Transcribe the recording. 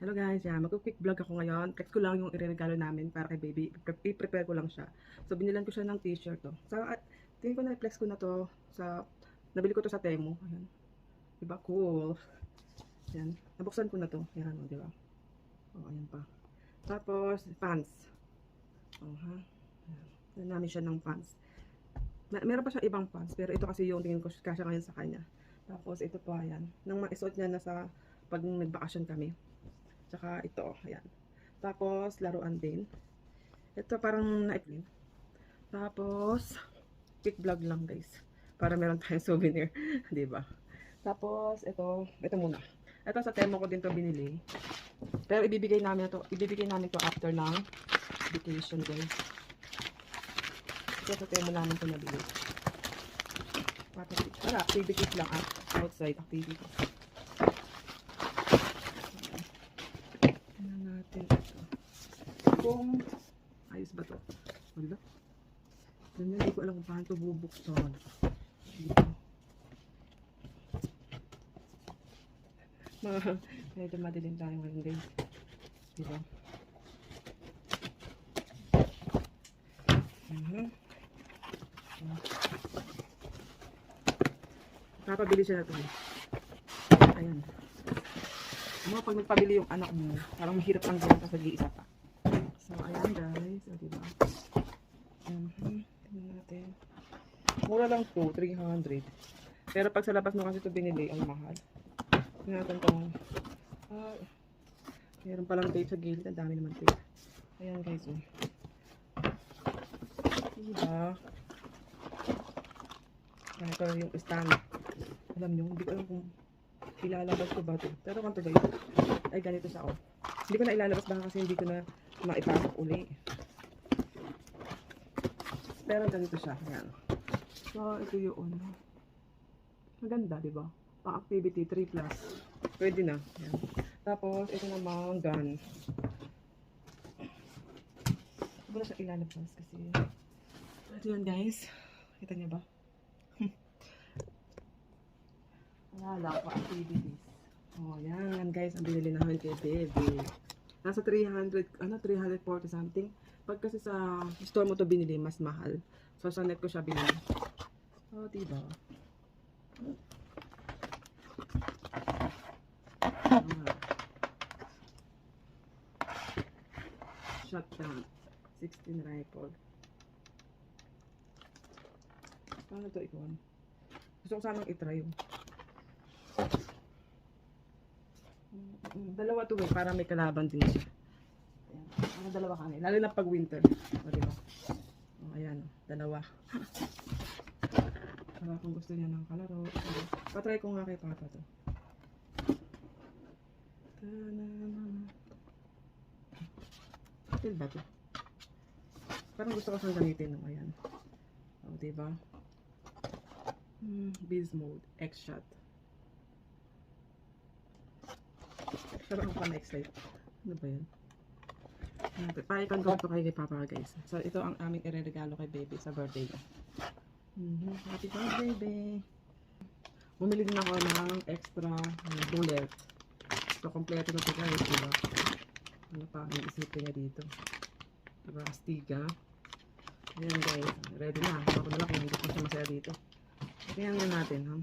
Hello guys, magko-quick vlog ako ngayon. Text ko lang yung ireregalo namin para kay baby. I-prepare ko lang siya. So, binilan ko siya ng t-shirt to. Tingin ko na-flex ko na to nabili ko to sa Temu. Ayan. Diba? Cool. Ayan. Nabuksan ko na to. Ayan, diba? Oh, ayan pa. Tapos, pants. Oh, ha? Ayan. Namin siya ng pants. Meron pa siya ibang pants, pero ito kasi yung tingin ko kasya ngayon sa kanya. Tapos, ito pa, ayan. Nang maisuot niya na sa pag nagbakasyon kami. Tsaka ito, ayan. Tapos, laruan din. Ito parang na-explain. Tapos, quick vlog lang guys. Para meron tayong souvenir. Diba? Tapos, ito muna. Ito sa Temo ko din to binili. Pero ibibigay namin to after ng vacation guys. Ito sa Temo namin to nabili. Para activities lang outside activities. Kung ayos ba to? Wala. Ganyan, hindi ko alam kung paano ito bubuksan. Medyo madilim tayo ngayon guys. Diba? Napabili siya na ito. Ayan. Pag nagpabili yung anak mo, parang mahirap ang gawin kasi nag-iisa pa. So, ayan guys. O, diba? Tingnan natin. Mura lang po, 300. Pero pag sa labas mo kasi ito binili, ang mahal. Tingnan natin itong meron palang tape sa gilid. Ang dami naman tape. Ayan guys. Oh. Diba? Ito yung stand. Alam nyo, hindi ko alam kung ilalabas ko ba ito. Pero kanto guys, ay ganito siya. Oh. Hindi ko na ilalabas baka kasi hindi ko na maipasok uli. Pero ganito siya. Ayan. So, ito yun. Maganda, diba? Pang-activity, 3+. Pwede na. Ayan. Tapos, ito namang gun. Hindi ko na siya ilalabas kasi ito yun guys. Kita niyo ba? Wala pa activities. Oh, yan guys, ang binili namin kay baby. Nasa 340 something. Pag kasi sa store mo to binili, mas mahal. So, sa net ko siya binili. Oh, diba? Shotgun. 16 rifle. Paano to ikon? Gusto ko sanang itry yung dalawa to para may kalaban din siya. Ayan. Ano dalawa kami? Lalo na pag winter. O, diba? O, ayan. Dalawa. Para kung gusto niya ng kalaro. Patry ko nga kay Papa to. Feel ba to? Parang gusto ko siyang gamitin. Ayan. O, diba? Beast mode. X-shot. Pero ako pa next life. Ano ba yun? Paikon ko ito kay Papa guys. So ito ang aming ireregalo kay baby sa birthday niya. Happy birthday baby. Bumili din ako ng extra bullet. So kompleto na ito guys. Diba? Ano pa ang isipin niya dito? Diba? Astiga. Ayan guys. Ready na. Ako na lang kung hindi ko siya masaya dito. Tingnan natin ha.